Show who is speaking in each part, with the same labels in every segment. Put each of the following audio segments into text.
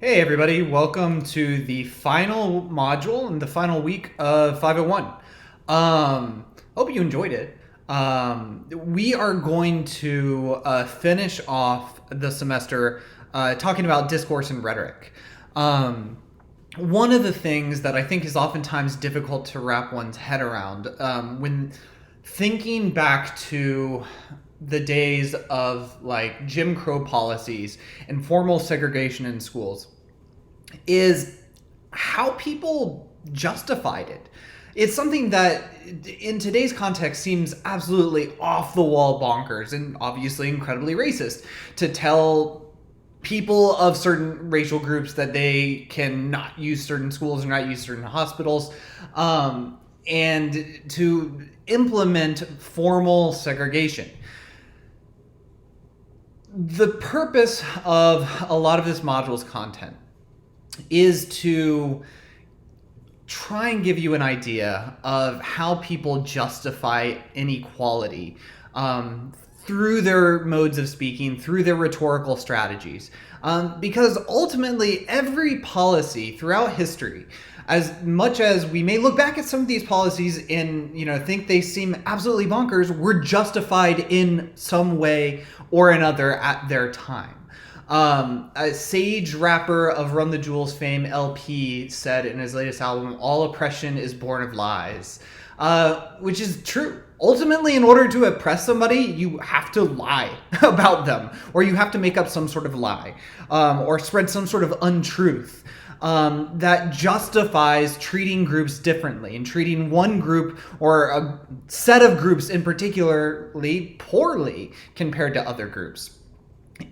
Speaker 1: Hey everybody, welcome to the final module and the final week of 501. Hope you enjoyed it. We are going to finish off the semester talking about discourse and rhetoric. One of the things that I think is oftentimes difficult to wrap one's head around when thinking back to the days of like Jim Crow policies and formal segregation in schools is how people justified it. It's something that in today's context seems absolutely off the wall bonkers and obviously incredibly racist to tell people of certain racial groups that they cannot use certain schools or not use certain hospitals, and to implement formal segregation. The purpose of a lot of this module's content is to try and give you an idea of how people justify inequality through their modes of speaking, through their rhetorical strategies. Because ultimately, every policy throughout history, as much as we may look back at some of these policies and think they seem absolutely bonkers, were justified in some way or another at their time. A Sage rapper of Run the Jewels fame, LP, said in his latest album, "All oppression is born of lies," which is true. Ultimately, in order to oppress somebody, you have to lie about them, or you have to make up some sort of lie, or spread some sort of untruth that justifies treating groups differently and treating one group or a set of groups in particularly poorly compared to other groups.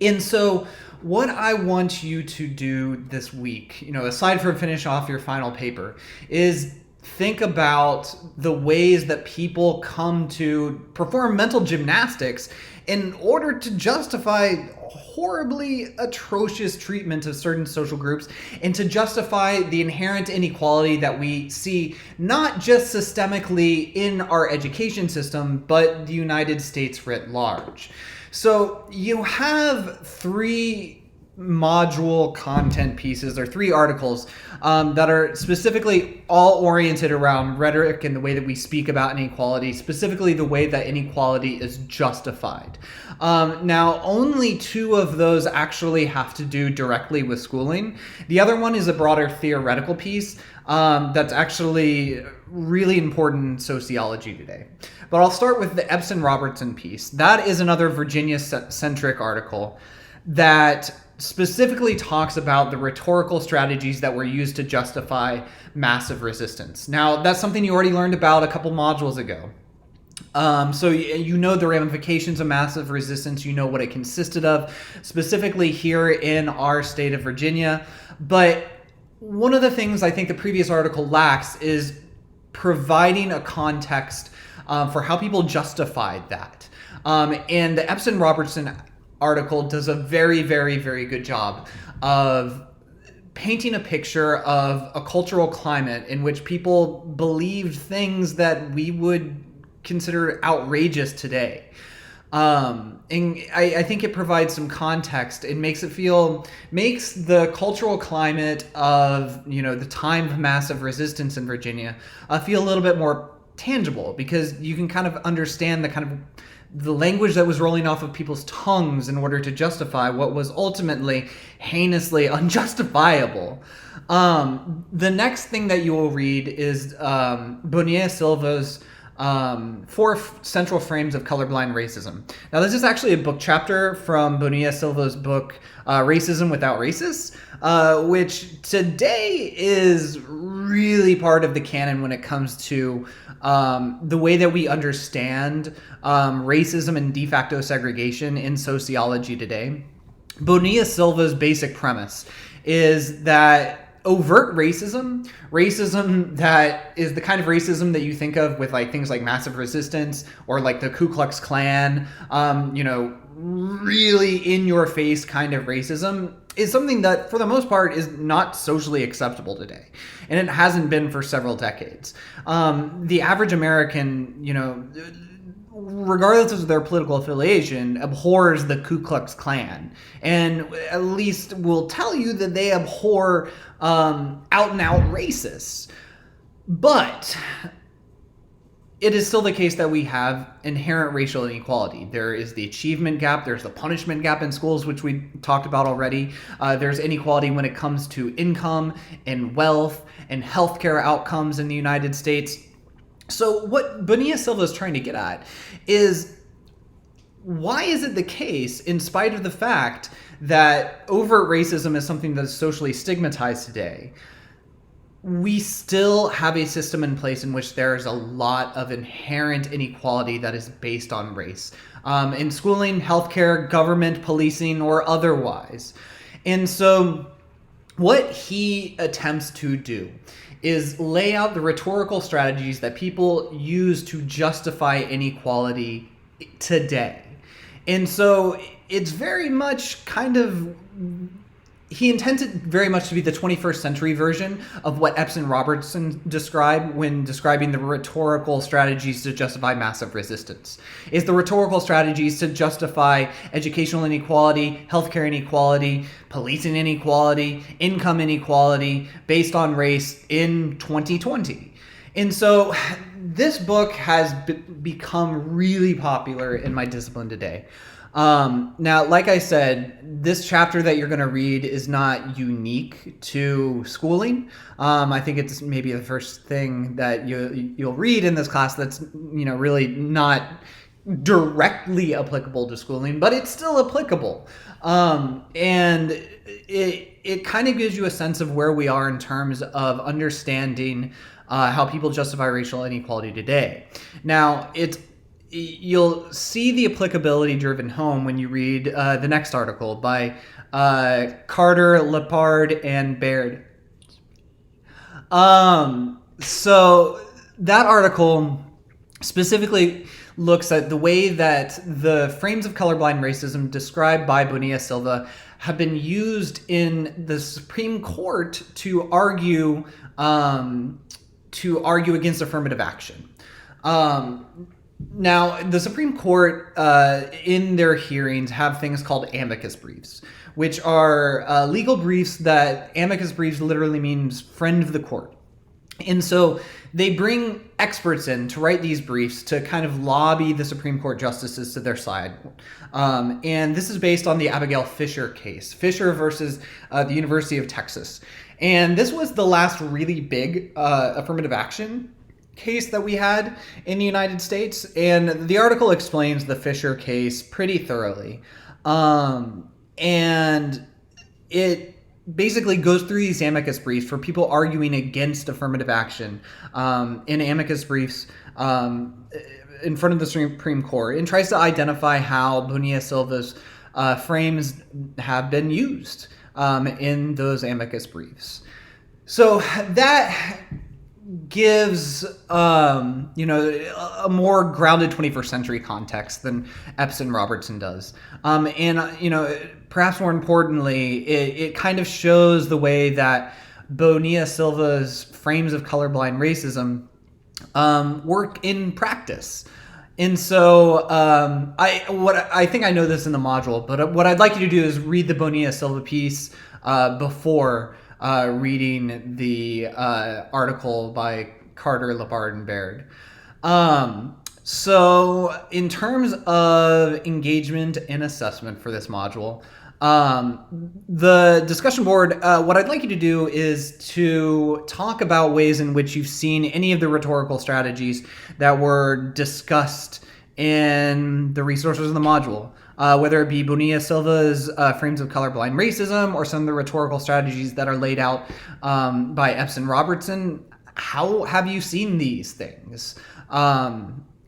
Speaker 1: And so what I want you to do this week, aside from finish off your final paper, is think about the ways that people come to perform mental gymnastics in order to justify horribly atrocious treatment of certain social groups and to justify the inherent inequality that we see not just systemically in our education system, but the United States writ large. So you have three module content pieces or three articles that are specifically all oriented around rhetoric and the way that we speak about inequality, specifically the way that inequality is justified. Now, only two of those actually have to do directly with schooling. The other one is a broader theoretical piece that's actually really important in sociology today. But I'll start with the Epson-Robertson piece. That is another Virginia-centric article that specifically talks about the rhetorical strategies that were used to justify massive resistance. Now, that's something you already learned about a couple modules ago. So you know the ramifications of massive resistance, you know what it consisted of, specifically here in our state of Virginia. But one of the things I think the previous article lacks is providing a context for how people justified that. And the Epson-Robertson article does a very, very, very good job of painting a picture of a cultural climate in which people believed things that we would consider outrageous today. And I think it provides some context. It makes the cultural climate of, the time of massive resistance in Virginia feel a little bit more tangible, because you can kind of understand the language that was rolling off of people's tongues in order to justify what was ultimately heinously unjustifiable. The next thing that you will read is Bonilla Silva's Four Central Frames of Colorblind Racism. Now, this is actually a book chapter from Bonilla Silva's book, Racism Without Racists, which today is really part of the canon when it comes to the way that we understand racism and de facto segregation in sociology today. Bonilla Silva's basic premise is that overt racism that is the kind of racism that you think of with like things like massive resistance or like the Ku Klux Klan, really in your face kind of racism, is something that for the most part is not socially acceptable today. And it hasn't been for several decades. The average American, regardless of their political affiliation, abhors the Ku Klux Klan, and at least will tell you that they abhor out and out racists. But it is still the case that we have inherent racial inequality. There is the achievement gap, there's the punishment gap in schools, which we talked about already. There's inequality when it comes to income and wealth and healthcare outcomes in the United States. So what Bonilla Silva is trying to get at is, why is it the case, in spite of the fact that overt racism is something that is socially stigmatized today, we still have a system in place in which there is a lot of inherent inequality that is based on race, in schooling, healthcare, government, policing, or otherwise. And so what he attempts to do is lay out the rhetorical strategies that people use to justify inequality today. And so it's very much kind of, he intends it very much to be the 21st century version of what Epps and Robertson described when describing the rhetorical strategies to justify massive resistance. Is the rhetorical strategies to justify educational inequality, healthcare inequality, policing inequality, income inequality based on race in 2020. And so this book has become really popular in my discipline today. Now, like I said, this chapter that you're going to read is not unique to schooling. I think it's maybe the first thing that you'll read in this class that's, really not directly applicable to schooling, but it's still applicable. And it kind of gives you a sense of where we are in terms of understanding how people justify racial inequality today. Now, you'll see the applicability driven home when you read the next article by Carter, Lepard, and Baird. So that article specifically looks at the way that the frames of colorblind racism described by Bonilla Silva have been used in the Supreme Court to argue against affirmative action. Now, the Supreme Court, in their hearings, have things called amicus briefs, which are legal briefs that amicus briefs literally means friend of the court. And so they bring experts in to write these briefs to kind of lobby the Supreme Court justices to their side. And this is based on the Abigail Fisher case, Fisher versus the University of Texas. And this was the last really big affirmative action case that we had in the United States, and the article explains the Fisher case pretty thoroughly. And it basically goes through these amicus briefs for people arguing against affirmative action in amicus briefs in front of the Supreme Court, and tries to identify how Bonilla Silva's frames have been used in those amicus briefs. So that gives a more grounded 21st century context than Epps and Robertson does, and perhaps more importantly, it kind of shows the way that Bonilla Silva's frames of colorblind racism work in practice. And so I think I know this in the module, but what I'd like you to do is read the Bonilla Silva piece before reading the article by Carter, Lepard, and Baird. So in terms of engagement and assessment for this module, the discussion board, what I'd like you to do is to talk about ways in which you've seen any of the rhetorical strategies that were discussed in the resources of the module. Whether it be Bonilla Silva's frames of colorblind racism or some of the rhetorical strategies that are laid out by Epps and Robertson. How have you seen these things?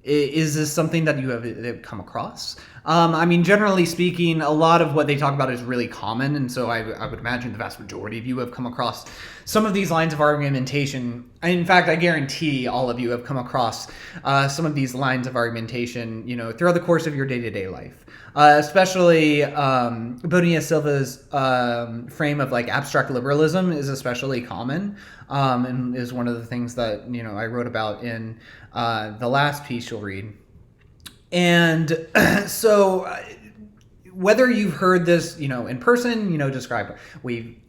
Speaker 1: Is this something that you have come across? Generally speaking, a lot of what they talk about is really common, and so I would imagine the vast majority of you have come across some of these lines of argumentation. In fact, I guarantee all of you have come across some of these lines of argumentation, throughout the course of your day-to-day life. Especially Bonilla Silva's frame of abstract liberalism is especially common, and is one of the things that I wrote about in the last piece you'll read. And so whether you've heard this, in person, describe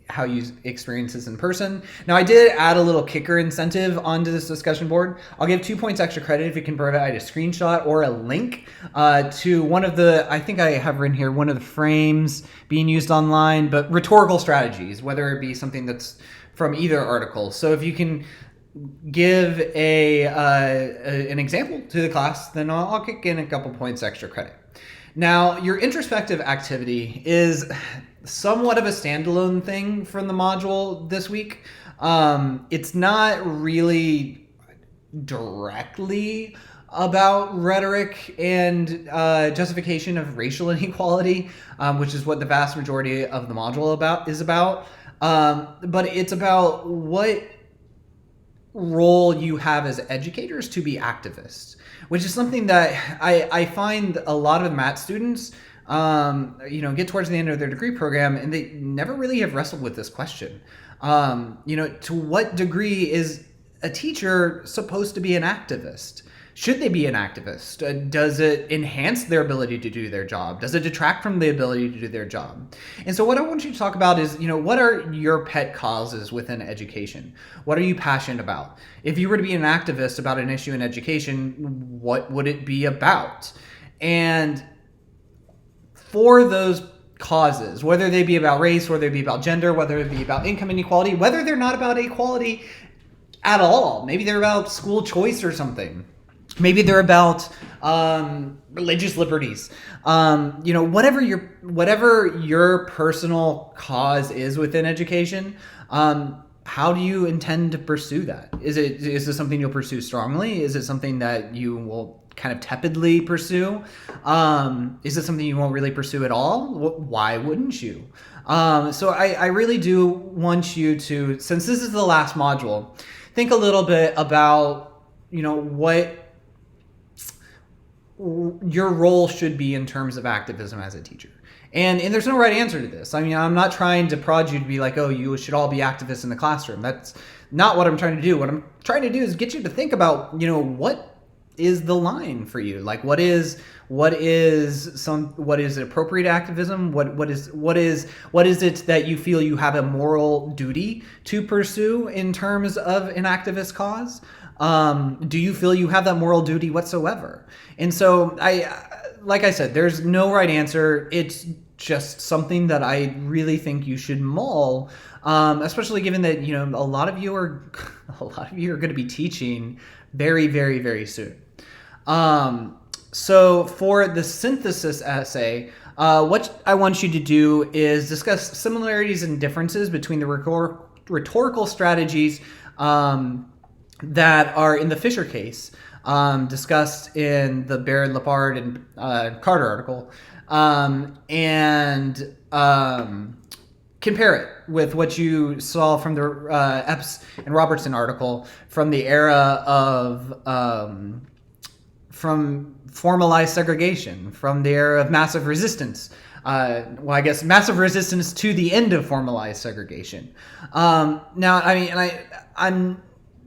Speaker 1: how you experience this in person. Now, I did add a little kicker incentive onto this discussion board. I'll give 2 points extra credit if you can provide a screenshot or a link to one of the, I think I have written here, one of the frames being used online, but rhetorical strategies, whether it be something that's from either article. So if you can give an example to the class, then I'll kick in a couple points extra credit. Now, your introspective activity is somewhat of a standalone thing from the module this week. It's not really directly about rhetoric and justification of racial inequality, which is what the vast majority of the module is about. But it's about what role you have as educators to be activists, which is something that I find a lot of Matt students get towards the end of their degree program and they never really have wrestled with this question. To what degree is a teacher supposed to be an activist? Should they be an activist? Does it enhance their ability to do their job? Does it detract from the ability to do their job? And so what I want you to talk about is, what are your pet causes within education? What are you passionate about? If you were to be an activist about an issue in education, what would it be about? And for those causes, whether they be about race, whether they be about gender, whether it be about income inequality, whether they're not about equality at all, maybe they're about school choice or something. Maybe they're about religious liberties. Whatever your personal cause is within education, how do you intend to pursue that? Is this something you'll pursue strongly? Is it something that you will kind of tepidly pursue? Is it something you won't really pursue at all? Why wouldn't you? So I really do want you to, since this is the last module, think a little bit about what your role should be in terms of activism as a teacher. And there's no right answer to this. I mean, I'm not trying to prod you to be like, oh, you should all be activists in the classroom. That's not what I'm trying to do. What I'm trying to do is get you to think about, what is the line for you? Like, what is appropriate activism? What is it that you feel you have a moral duty to pursue in terms of an activist cause? Do you feel you have that moral duty whatsoever? And so like I said, there's no right answer. It's just something that I really think you should mull, especially given that, a lot of you are going to be teaching very, very, very soon. So for the synthesis essay, what I want you to do is discuss similarities and differences between the rhetorical strategies, that are in the Fisher case, discussed in the Baird, Lepard, and Carter article, and compare it with what you saw from the Epps and Robertson article from the era of from formalized segregation, from the era of massive resistance. Massive resistance to the end of formalized segregation. Now, I mean, I'm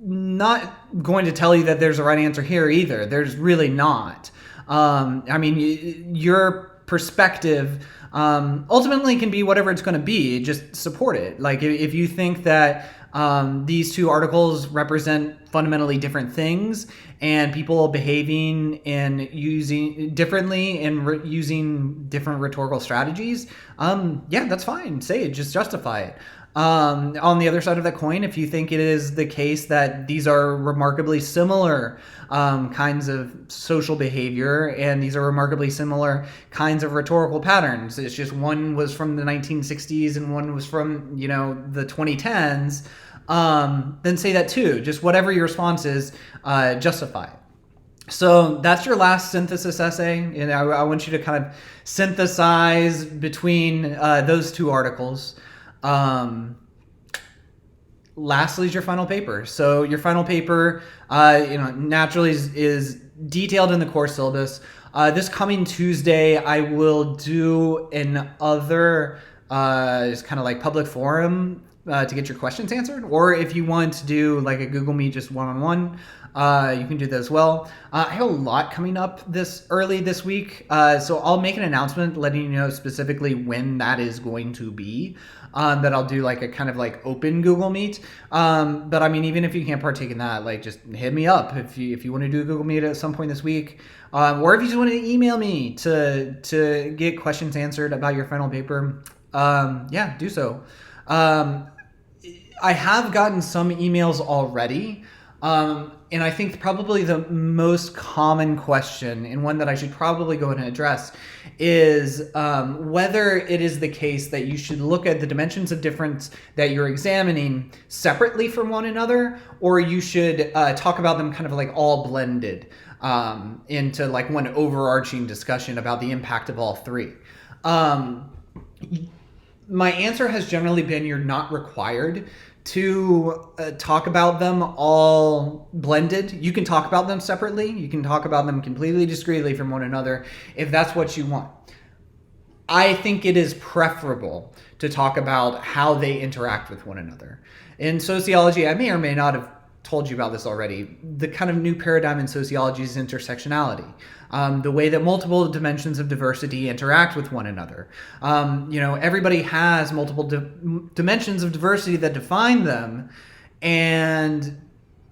Speaker 1: not going to tell you that there's a right answer here either. There's really not. Your perspective ultimately can be whatever it's going to be. Just support it. Like, if you think that these two articles represent fundamentally different things and people behaving and using differently and using different rhetorical strategies, that's fine. Say it. Just justify it. On the other side of that coin, if you think it is the case that these are remarkably similar kinds of social behavior and these are remarkably similar kinds of rhetorical patterns, it's just one was from the 1960s and one was from, the 2010s, then say that too. Just whatever your response is, justify it. So that's your last synthesis essay, and I want you to kind of synthesize between those two articles. Lastly is your final paper. So your final paper, naturally is detailed in the course syllabus. This coming Tuesday, I will do another just kind of like public forum to get your questions answered, or if you want to do like a Google Meet just one-on-one, you can do that as well. I have a lot coming up this week, so I'll make an announcement letting you know specifically when that is going to be. That I'll do like a kind of like open Google Meet. But I mean, even if you can't partake in that, like just hit me up if you want to do a Google Meet at some point this week, or if you just want to email me to get questions answered about your final paper. Yeah, do so. I have gotten some emails already. And I think probably the most common question, and one that I should probably go ahead and address, is whether it is the case that you should look at the dimensions of difference that you're examining separately from one another, or you should talk about them kind of like all blended into like one overarching discussion about the impact of all three. My answer has generally been you're not required to talk about them all blended. You can talk about them separately. You can talk about them completely discreetly from one another if that's what you want. I think it is preferable to talk about how they interact with one another. In sociology, I may or may not have told you about this already, the kind of new paradigm in sociology is intersectionality. The way that multiple dimensions of diversity interact with one another. Everybody has multiple dimensions of diversity that define them, and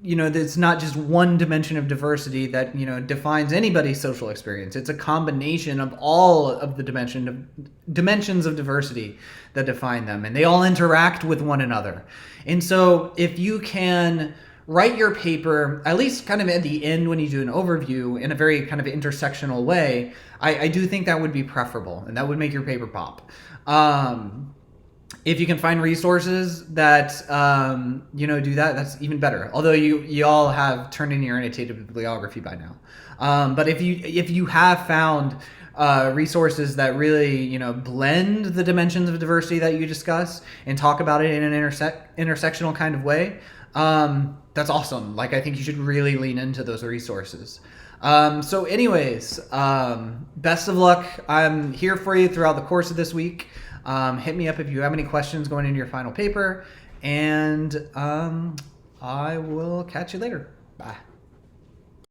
Speaker 1: it's not just one dimension of diversity that defines anybody's social experience. It's a combination of all of the dimensions of diversity that define them, and they all interact with one another. And so if you can write your paper, at least kind of at the end when you do an overview, in a very kind of intersectional way, I do think that would be preferable, and that would make your paper pop. If you can find resources that do that, that's even better. Although you all have turned in your annotated bibliography by now. But if you have found resources that really blend the dimensions of diversity that you discuss and talk about it in an intersectional kind of way, that's awesome. Like, I think you should really lean into those resources. So anyways, best of luck. I'm here for you throughout the course of this week. Hit me up if you have any questions going into your final paper, and I will catch you later. Bye.